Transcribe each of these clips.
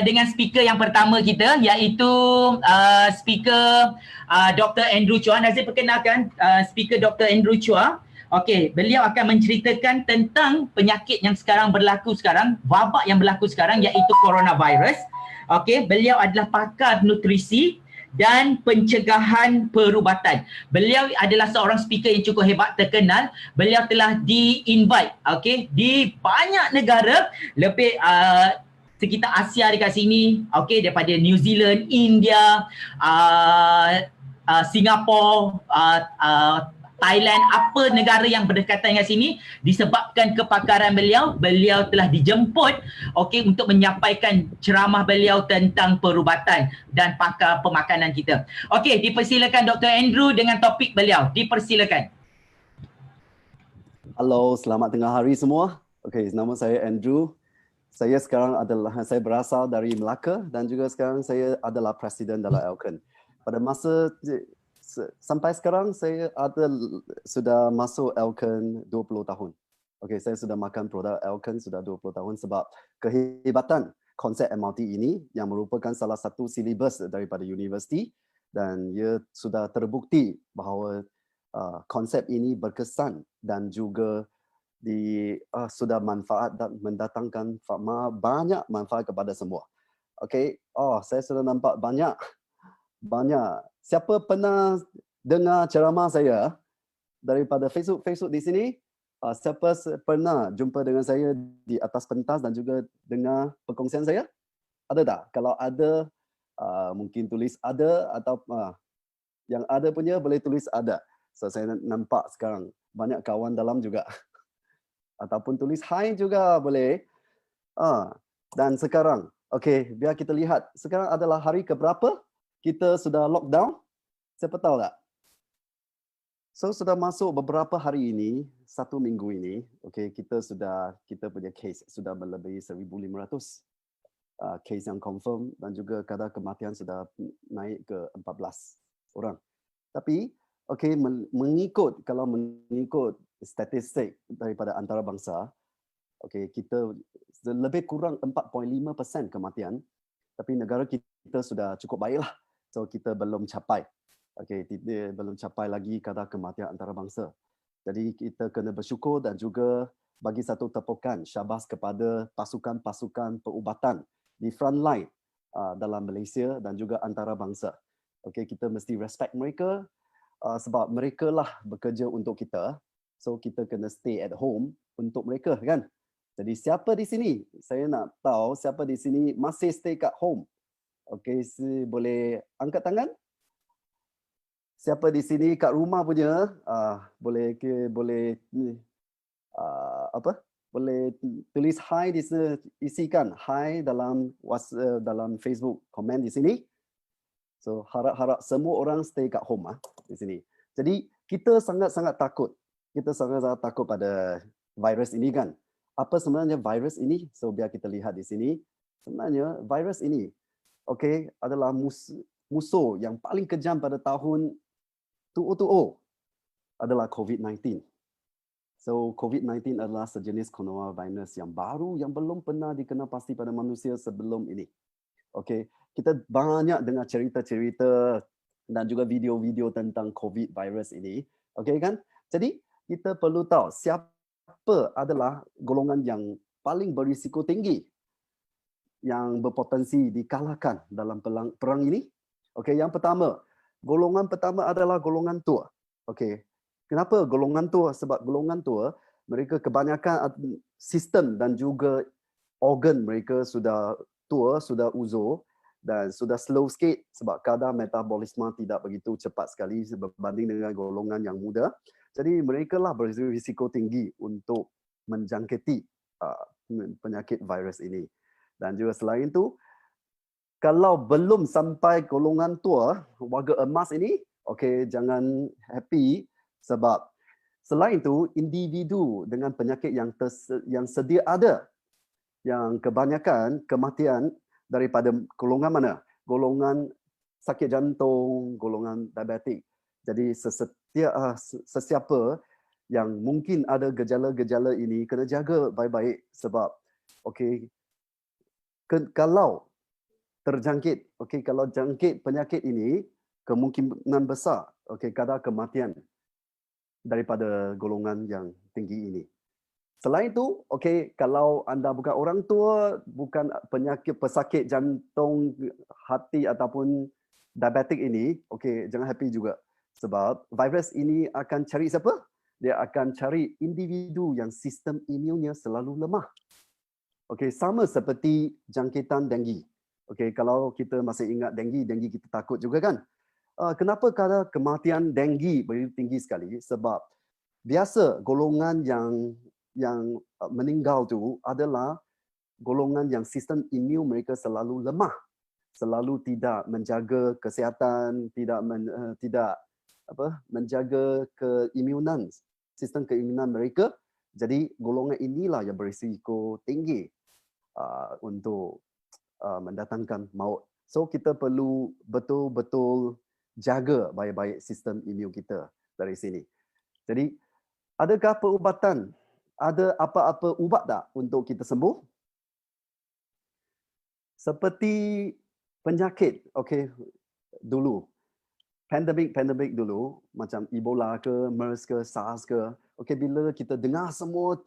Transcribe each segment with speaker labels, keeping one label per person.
Speaker 1: dengan speaker yang pertama kita, iaitu speaker Dr. Andrew Chua. Nazir perkenalkan speaker Dr. Andrew Chua. Okey, beliau akan menceritakan tentang penyakit yang sekarang berlaku sekarang, wabak yang berlaku sekarang, iaitu coronavirus. Okey, beliau adalah pakar nutrisi dan pencegahan perubatan. Beliau adalah seorang speaker yang cukup hebat, terkenal. Beliau telah di-invite, di banyak negara, lebih sekitar Asia dekat sini, daripada New Zealand, India, Singapura, Thailand, apa negara yang berdekatan dengan sini, disebabkan kepakaran beliau, beliau telah dijemput untuk menyampaikan ceramah beliau tentang perubatan dan pakar pemakanan kita. Dipersilakan Dr. Andrew dengan topik beliau. Dipersilakan.
Speaker 2: Halo, selamat tengah hari semua. Nama saya Andrew. Saya berasal dari Melaka dan juga sekarang saya adalah presiden dalam Elken. Pada masa sampai sekarang saya sudah masuk Elken 20 tahun. Saya sudah makan produk Elken sudah 20 tahun sebab kehebatan konsep MRT ini yang merupakan salah satu silibus daripada universiti dan ia sudah terbukti bahawa konsep ini berkesan dan juga sudah manfaat dan mendatangkan banyak manfaat kepada semua. Saya sudah nampak banyak. Siapa pernah dengar ceramah saya daripada Facebook di sini? Siapa pernah jumpa dengan saya di atas pentas dan juga dengar perkongsian saya? Ada tak? Kalau ada, mungkin tulis ada atau yang ada punya boleh tulis ada. So saya nampak sekarang banyak kawan dalam juga. Ataupun tulis hai juga boleh. Dan sekarang, biar kita lihat. Sekarang adalah hari keberapa kita sudah lockdown? Siapa tahu tak? So sudah masuk beberapa hari ini, 1 minggu ini, kita punya case sudah melebihi 1,500 case yang confirm dan juga kadar kematian sudah naik ke 14 orang. Tapi kalau mengikut statistik daripada antarabangsa, kita lebih kurang 4.5% kematian, tapi negara kita sudah cukup baiklah. So kita belum capai. Belum capai lagi kadar kematian antarabangsa. Jadi kita kena bersyukur dan juga bagi satu tepukan syabas kepada pasukan-pasukan perubatan di front line dalam Malaysia dan juga antarabangsa. Kita mesti respect mereka sebab mereka lah bekerja untuk kita. So kita kena stay at home untuk mereka kan. Jadi siapa di sini? Saya nak tahu siapa di sini masih stay kat home. Boleh angkat tangan? Siapa di sini kat rumah punya? Boleh tulis hi di sini, isikan hi dalam Facebook komen di sini. So harap-harap semua orang stay kat home di sini. Jadi kita sangat-sangat takut. Kita sangat-sangat takut pada virus ini kan. Apa sebenarnya virus ini? So biar kita lihat di sini. Sebenarnya virus ini adalah musuh yang paling kejam pada tahun 2020 adalah COVID-19. So COVID-19 adalah sejenis coronavirus yang baru yang belum pernah dikenal pasti pada manusia sebelum ini. Kita banyak dengar cerita-cerita dan juga video-video tentang COVID virus ini. Kan? Jadi kita perlu tahu siapa adalah golongan yang paling berisiko tinggi yang berpotensi dikalahkan dalam perang ini. Yang pertama, golongan pertama adalah golongan tua. Kenapa golongan tua? Sebab golongan tua, mereka kebanyakan sistem dan juga organ mereka sudah tua, sudah uzur dan sudah slow sikit sebab kadar metabolisme tidak begitu cepat sekali berbanding dengan golongan yang muda. Jadi mereka lah berisiko tinggi untuk menjangkiti penyakit virus ini. Dan juga selain itu, kalau belum sampai golongan tua, warga emas ini, jangan happy sebab selain itu, individu dengan penyakit yang sedia ada, yang kebanyakan kematian daripada golongan mana? Golongan sakit jantung, golongan diabetik. Jadi sesiapa yang mungkin ada gejala-gejala ini, kena jaga baik-baik sebab Kalau terjangkit, okey, kalau jangkit penyakit ini, kemungkinan besar, okey, kadar kematian daripada golongan yang tinggi ini. Selain itu, okey, kalau anda bukan orang tua, bukan pesakit jantung, hati ataupun diabetik ini, okey, jangan happy juga. Sebab virus ini akan cari siapa? Dia akan cari individu yang sistem imunnya selalu lemah. Okey, sama seperti jangkitan denggi. Okey, kalau kita masih ingat denggi kita takut juga kan? Kenapa kadar kematian denggi begitu tinggi sekali? Sebab biasa golongan yang meninggal tu adalah golongan yang sistem imun mereka selalu lemah, selalu tidak menjaga kesihatan, tidak menjaga keimunan, sistem keimunan mereka. Jadi golongan inilah yang berisiko tinggi untuk mendatangkan maut. So kita perlu betul-betul jaga baik-baik sistem imun kita dari sini. Jadi adakah perubatan? Ada apa-apa ubat tak untuk kita sembuh? Seperti penyakit, okey, dulu. Pandemik dulu, macam Ebola ke, MERS ke, SARS ke. Okey, bila kita dengar semua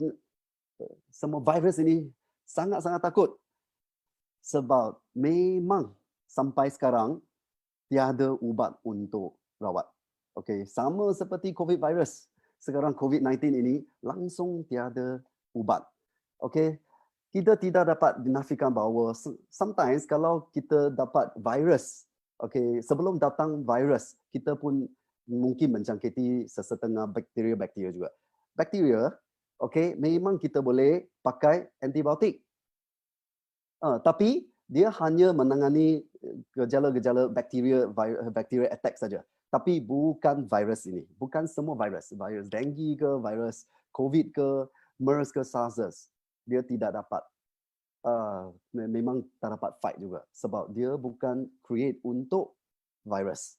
Speaker 2: virus ini, sangat-sangat takut. Sebab memang sampai sekarang tiada ubat untuk rawat. Okey, sama seperti COVID virus. Sekarang COVID-19 ini langsung tiada ubat. Okey, kita tidak dapat dinafikan bahawa sometimes kalau kita dapat virus, okey, sebelum datang virus, kita pun mungkin menjangkiti sesetengah bakteria-bakteria juga. Bakteria, okey, memang kita boleh pakai antibiotik. Tapi dia hanya menangani gejala-gejala bakteria attack saja. Tapi bukan virus ini. Bukan semua virus. Virus denggi ke, virus COVID ke, MERS ke, SARS. Dia tidak dapat. Memang tak dapat fight juga. Sebab dia bukan create untuk virus.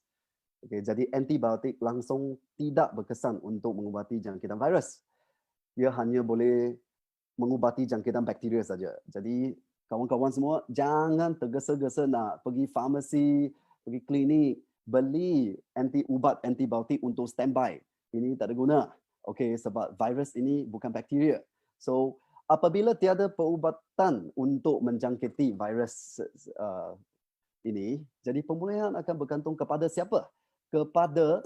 Speaker 2: Okay, jadi antibiotik langsung tidak berkesan untuk mengubati jangkitan virus. Dia hanya boleh mengubati jangkitan bakteria saja. Jadi kawan-kawan semua jangan tergesa-gesa nak pergi farmasi, pergi klinik, beli ubat antibiotik untuk standby. Ini tak ada guna. Okey, sebab virus ini bukan bakteria. So, apabila tiada perubatan untuk menjangkiti virus ini, jadi pemulihan akan bergantung kepada siapa? Kepada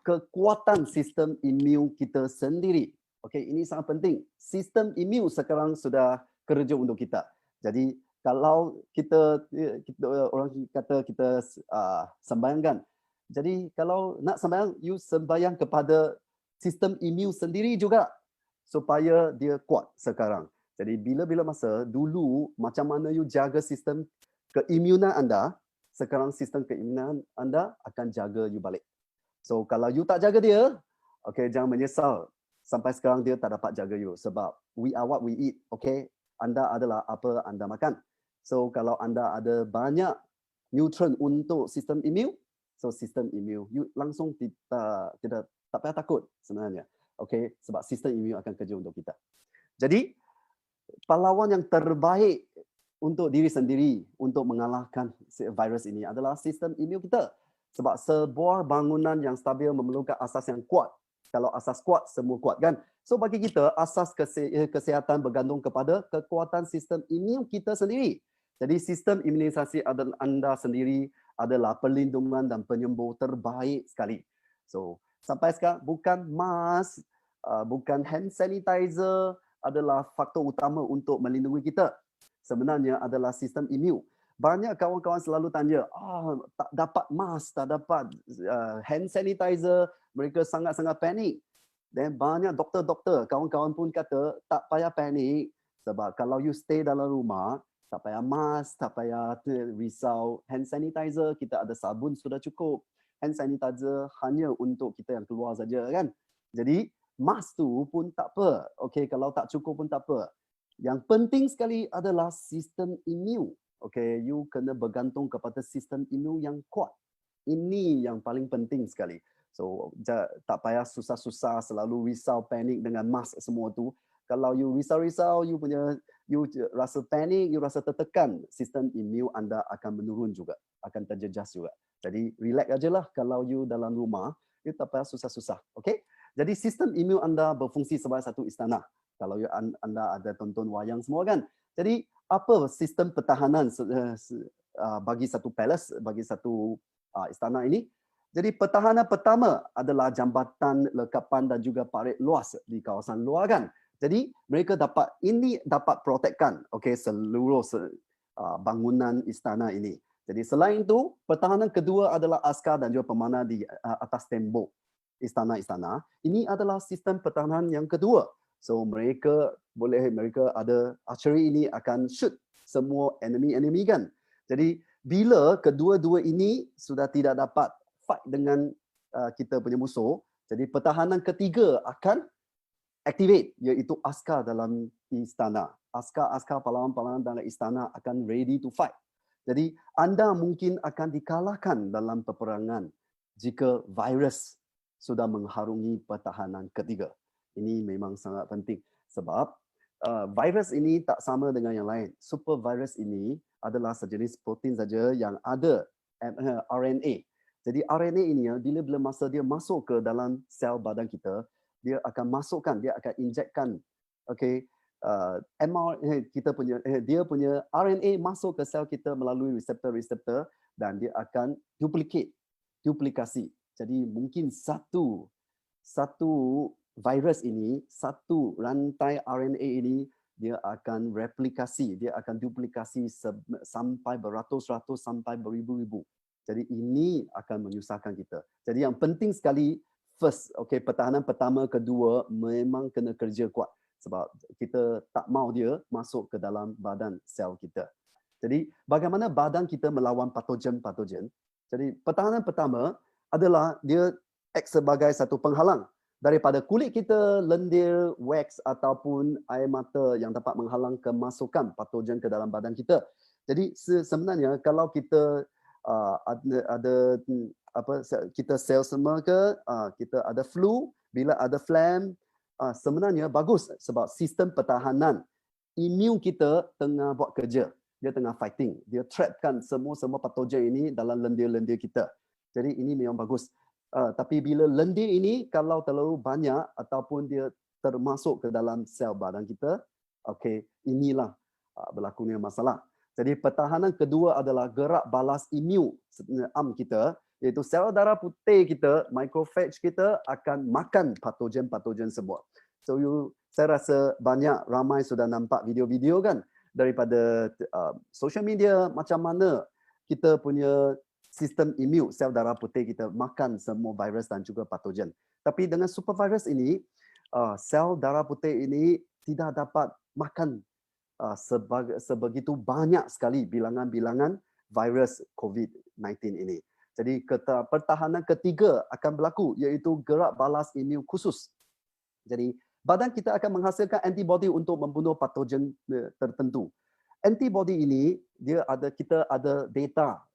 Speaker 2: kekuatan sistem imun kita sendiri. Okey, ini sangat penting. Sistem imun sekarang sudah kerja untuk kita. Jadi kalau kita orang kata kita sembahyangkan. Jadi kalau nak sembahyang, you sembahyang kepada sistem imun sendiri juga supaya dia kuat sekarang. Jadi bila-bila masa dulu macam mana you jaga sistem keimunan anda, sekarang sistem keimunan anda akan jaga you balik. So kalau you tak jaga dia, okay, jangan menyesal. Sampai sekarang dia tak dapat jaga you. Sebab we are what we eat. Okay, anda adalah apa anda makan. So kalau anda ada banyak nutrien untuk sistem imun, so sistem imun you langsung tak payah takut sebenarnya. Okay, sebab sistem imun akan kerja untuk kita. Jadi pahlawan yang terbaik untuk diri sendiri untuk mengalahkan virus ini adalah sistem imun kita. Sebab sebuah bangunan yang stabil memerlukan asas yang kuat. Kalau asas kuat, semua kuat kan? So bagi kita, asas kesihatan bergantung kepada kekuatan sistem imun kita sendiri. Jadi sistem imunisasi anda sendiri adalah perlindungan dan penyembuh terbaik sekali. So sampai sekarang bukan mask, bukan hand sanitizer adalah faktor utama untuk melindungi kita. Sebenarnya adalah sistem imun. Banyak kawan-kawan selalu tanya, tak dapat mask, tak dapat hand sanitizer, mereka sangat-sangat panik. Dan banyak doktor-doktor, kawan-kawan pun kata, tak payah panik. Sebab kalau you stay dalam rumah, tak payah mask, tak payah risau hand sanitizer, kita ada sabun sudah cukup. Hand sanitizer hanya untuk kita yang keluar saja kan. Jadi, mask tu pun tak apa. Okay, kalau tak cukup pun tak apa. Yang penting sekali adalah sistem imun. Okay, you kena bergantung kepada sistem imun yang kuat. Ini yang paling penting sekali. So, tak payah susah-susah selalu risau, panik dengan mask semua tu. Kalau you risau-risau, you rasa panik, you rasa tertekan, sistem imun anda akan menurun juga, akan terjejas juga. Jadi relax ajalah kalau you dalam rumah, you tak payah susah-susah. Okay? Jadi sistem imun anda berfungsi sebagai satu istana. Kalau anda ada tonton wayang semua kan. Jadi apa sistem pertahanan bagi satu palace, bagi satu istana ini? Jadi pertahanan pertama adalah jambatan, lekapan dan juga parit luas di kawasan luar kan. Jadi mereka dapat protekkan seluruh bangunan istana ini. Jadi selain itu, pertahanan kedua adalah askar dan juga pemanah di atas tembok istana-istana. Ini adalah sistem pertahanan yang kedua. So mereka ada archery ini akan shoot semua enemy kan. Jadi bila kedua-dua ini sudah tidak dapat fight dengan kita punya musuh, jadi pertahanan ketiga akan activate, iaitu askar dalam istana. Askar pahlawan-pahlawan dalam istana akan ready to fight. Jadi anda mungkin akan dikalahkan dalam peperangan jika virus sudah mengharungi pertahanan ketiga. Ini memang sangat penting sebab virus ini tak sama dengan yang lain. Super virus ini adalah sejenis protein saja yang ada RNA. Jadi RNA ini bila masa dia masuk ke dalam sel badan kita, dia akan injekkan dia punya RNA masuk ke sel kita melalui reseptor-reseptor dan dia akan duplikasi. Jadi mungkin satu virus ini, satu rantai RNA ini dia akan replikasi, dia akan duplikasi sampai beratus-ratus sampai beribu-ribu. Jadi ini akan menyusahkan kita. Jadi yang penting sekali pertahanan pertama, kedua memang kena kerja kuat. Sebab kita tak mau dia masuk ke dalam badan sel kita. Jadi bagaimana badan kita melawan patogen-patogen? Jadi pertahanan pertama adalah dia sebagai satu penghalang daripada kulit kita, lendir, wax ataupun air mata yang dapat menghalang kemasukan patogen ke dalam badan kita. Jadi sebenarnya kalau kita kita selesema ke, kita ada flu, bila ada phlegm, sebenarnya bagus sebab sistem pertahanan imun kita tengah buat kerja, dia tengah fighting, dia trapkan semua patogen ini dalam lendir-lendir kita. Jadi ini memang bagus. Tapi bila lendir ini kalau terlalu banyak ataupun dia termasuk ke dalam sel badan kita, inilah berlakunya masalah. Jadi pertahanan kedua adalah gerak balas imun kita, iaitu sel darah putih kita, macrophage kita akan makan patogen-patogen semua. So saya rasa ramai sudah nampak video-video kan daripada social media macam mana kita punya sistem imun sel darah putih kita makan semua virus dan juga patogen. Tapi dengan super virus ini, sel darah putih ini tidak dapat makan sebegitu banyak sekali bilangan-bilangan virus COVID-19 ini. Jadi pertahanan ketiga akan berlaku, iaitu gerak balas imun khusus. Jadi badan kita akan menghasilkan antibody untuk membunuh patogen tertentu. Antibody ini kita ada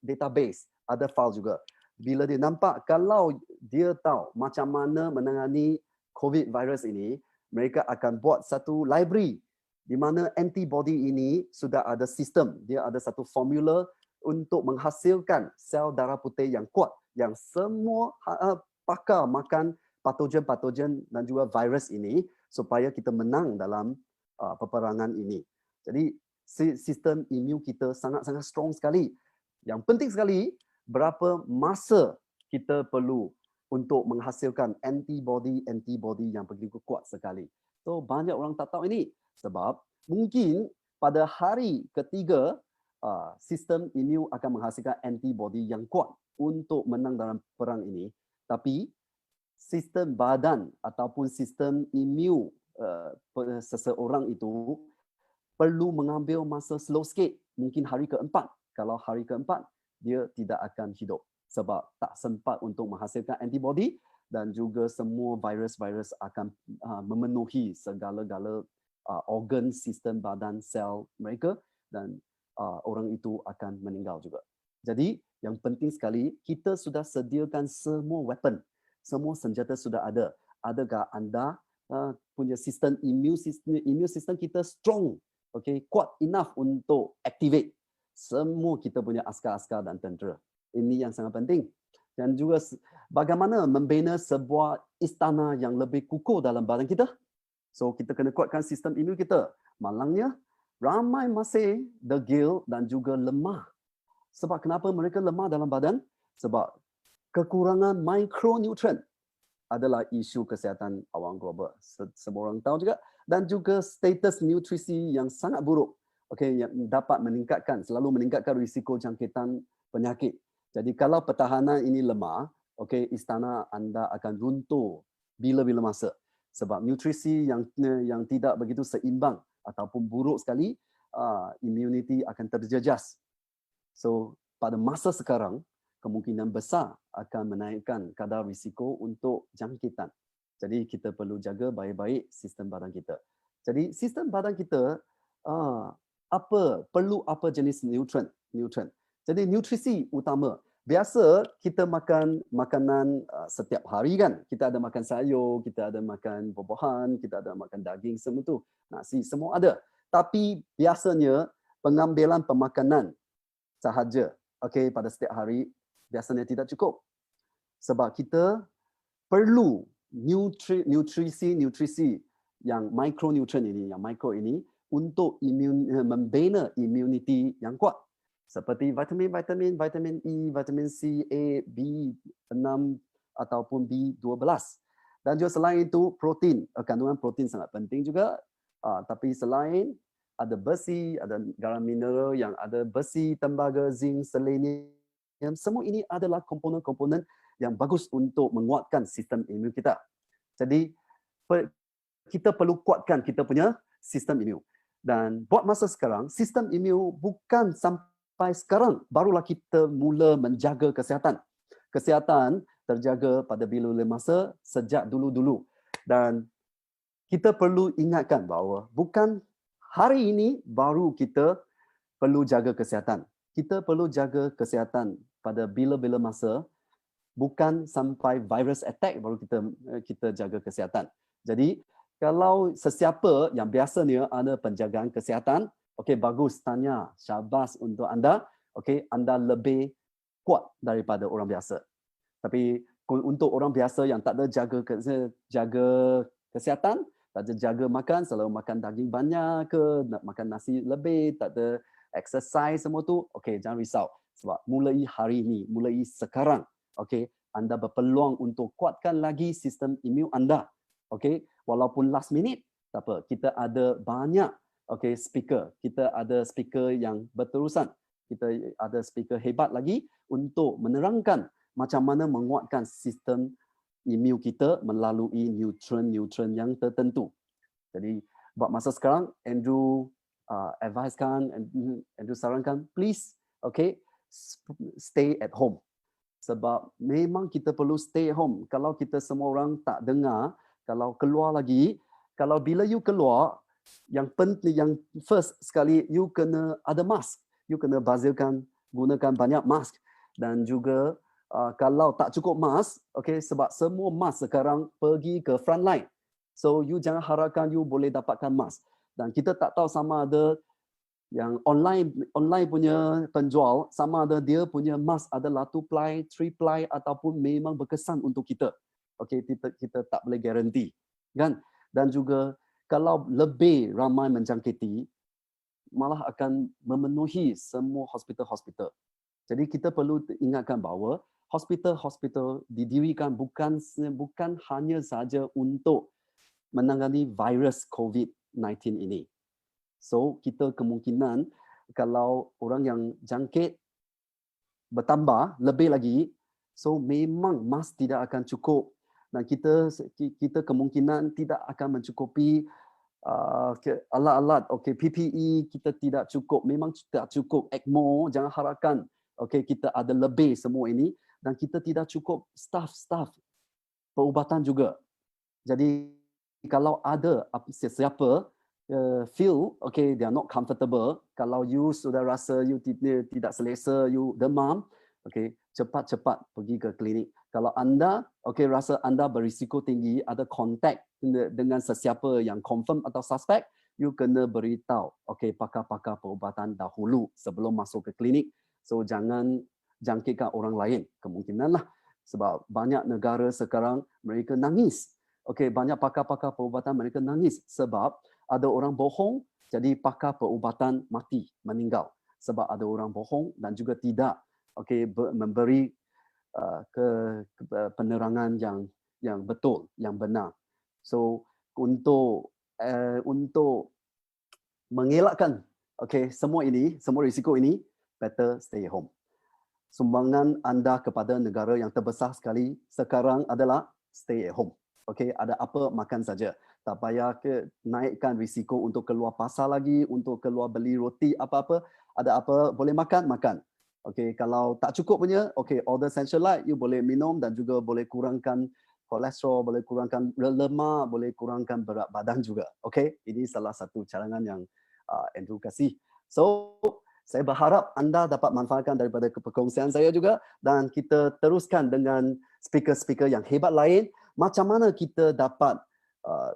Speaker 2: database, ada file juga. Bila dia nampak, kalau dia tahu macam mana menangani COVID virus ini, mereka akan buat satu library di mana antibody ini sudah ada sistem, dia ada satu formula untuk menghasilkan sel darah putih yang kuat, yang semua pakar makan patogen-patogen dan juga virus ini supaya kita menang dalam peperangan ini. Jadi sistem imun kita sangat-sangat strong sekali. Yang penting sekali, berapa masa kita perlu untuk menghasilkan antibody yang begitu kuat sekali. So banyak orang tak tahu ini sebab mungkin pada hari ketiga sistem imun akan menghasilkan antibody yang kuat untuk menang dalam perang ini. Tapi sistem badan ataupun sistem imun seseorang itu perlu mengambil masa slow sikit. Mungkin hari keempat. Kalau hari keempat, dia tidak akan hidup. Sebab tak sempat untuk menghasilkan antibody dan juga semua virus-virus akan memenuhi segala-gala organ sistem badan sel mereka dan orang itu akan meninggal juga. Jadi yang penting sekali, kita sudah sediakan semua weapon, semua senjata sudah ada. Adakah anda punya immune system kita strong, okay, kuat enough untuk activate semua kita punya askar-askar dan tentera. Ini yang sangat penting. Dan juga bagaimana membina sebuah istana yang lebih kukuh dalam badan kita. So kita kena kuatkan sistem imun kita. Malangnya ramai masih degil dan juga lemah. Sebab kenapa mereka lemah dalam badan? Sebab kekurangan mikronutrien adalah isu kesihatan awam global. Semua orang tahu juga. Dan juga status nutrisi yang sangat buruk. Okay, yang dapat selalu meningkatkan risiko jangkitan penyakit. Jadi kalau pertahanan ini lemah, okay, istana anda akan runtuh bila-bila masa. Sebab nutrisi yang tidak begitu seimbang ataupun buruk sekali, immunity akan terjejas. So pada masa sekarang, kemungkinan besar akan menaikkan kadar risiko untuk jangkitan. Jadi kita perlu jaga baik-baik sistem badan kita. Jadi sistem badan kita perlu apa jenis nutrien. Jadi nutrisi utama. Biasa kita makan makanan setiap hari kan. Kita ada makan sayur, kita ada makan buah-buahan, kita ada makan daging, semua tu. Nasi, semua ada. Tapi biasanya pengambilan pemakanan sahaja, okay, pada setiap hari biasanya tidak cukup. Sebab kita perlu nutrisi yang mikronutrien ini, yang mikro ini untuk membina immunity yang kuat. Seperti vitamin E, vitamin C, A, B6 ataupun B12. Dan juga selain itu protein, kandungan protein sangat penting juga. Tapi selain ada besi, ada garam mineral yang ada besi, tembaga, zinc, selenium. Semua ini adalah komponen-komponen yang bagus untuk menguatkan sistem imun kita. Jadi kita perlu kuatkan kita punya sistem imun. Dan buat masa sekarang, sistem imun bukan sampai sekarang barulah kita mula menjaga kesihatan. Kesihatan terjaga pada bila-bila masa sejak dulu-dulu. Dan kita perlu ingatkan bahawa bukan hari ini baru kita perlu jaga kesihatan. Kita perlu jaga kesihatan pada bila-bila masa, bukan sampai virus attack baru kita jaga kesihatan. Jadi kalau sesiapa yang biasanya ada penjagaan kesihatan, okey, bagus, tanya, syabas untuk anda. Okey, anda lebih kuat daripada orang biasa. Tapi untuk orang biasa yang tak ada jaga kesihatan, tak ada jaga makan, selalu makan daging banyak ke, nak makan nasi lebih, tak ada exercise semua tu, okey, jangan risau. Sebab mulai hari ini, mulai sekarang, okey, anda berpeluang untuk kuatkan lagi sistem imun anda. Okey, walaupun last minute, tak apa, kita ada banyak speaker. Kita ada speaker yang berterusan. Kita ada speaker hebat lagi untuk menerangkan macam mana menguatkan sistem imun kita melalui nutrien yang tertentu. Jadi buat masa sekarang, Andrew Andrew sarankan, please, stay at home. Sebab memang kita perlu stay at home. Kalau kita semua orang tak dengar, kalau keluar lagi, kalau bila you keluar, yang penting, yang first sekali, you kena ada mask. You kena gunakan banyak mask. Dan juga kalau tak cukup mask, sebab semua mask sekarang pergi ke front line. So you jangan harapkan you boleh dapatkan mask. Dan kita tak tahu sama ada yang online punya penjual, sama ada dia punya mask adalah 2 ply, 3 ply ataupun memang berkesan untuk kita. Kita tak boleh garanti, kan? Dan juga kalau lebih ramai menjangkiti, malah akan memenuhi semua hospital-hospital. Jadi kita perlu ingatkan bahawa hospital-hospital didirikan bukan hanya saja untuk menangani virus COVID-19 ini. So kita kemungkinan kalau orang yang jangkit bertambah lebih lagi, so memang mask tidak akan cukup. Dan kita kemungkinan tidak akan mencukupi alat-alat, PPE kita tidak cukup, memang tidak cukup. ECMO, jangan harapkan kita ada lebih semua ini, dan kita tidak cukup staff perubatan juga. Jadi kalau ada sesiapa feel they are not comfortable, kalau you sudah rasa you tidak selesa, you demam, okey, cepat-cepat pergi ke klinik. Kalau anda okey rasa anda berisiko tinggi, ada kontak dengan sesiapa yang confirm atau suspek, you kena beritahu okey pakar-pakar perubatan dahulu sebelum masuk ke klinik. So jangan jangkitkan orang lain kemungkinanlah, sebab banyak negara sekarang mereka nangis. Okey, banyak pakar-pakar perubatan mereka nangis sebab ada orang bohong, jadi pakar perubatan mati, meninggal sebab ada orang bohong dan juga tidak okey memberi penerangan yang betul, yang benar. So untuk mengelakkan okey semua risiko ini, better stay home. Sumbangan anda kepada negara yang terbesar sekali sekarang adalah stay at home. Okey, ada apa makan saja. Tak payah naikkan risiko untuk keluar pasar lagi, untuk keluar beli roti apa-apa. Ada apa boleh makan, makan. Okey, kalau tak cukup punya, okey, order Essential Light, you boleh minum dan juga boleh kurangkan kolesterol, boleh kurangkan lemak, boleh kurangkan berat badan juga. Okey, ini salah satu cadangan yang Andrew kasih. So, saya berharap anda dapat manfaatkan daripada perkongsian saya juga, dan kita teruskan dengan speaker-speaker yang hebat lain, macam mana kita dapat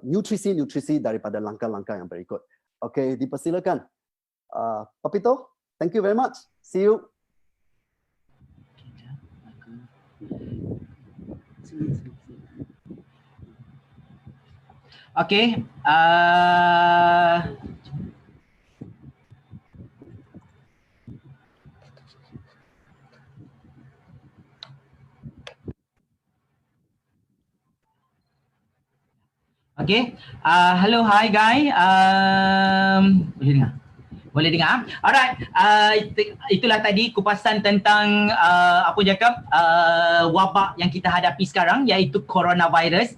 Speaker 2: nutrisi-nutrisi daripada langkah-langkah yang berikut. Okey, dipersilakan. Papito, thank you very much. See you.
Speaker 1: Okey, okay. Hello, hi guys. Boleh dengar? Boleh dengar? Alright. Itulah tadi kupasan tentang apa cakap wabak yang kita hadapi sekarang, iaitu coronavirus.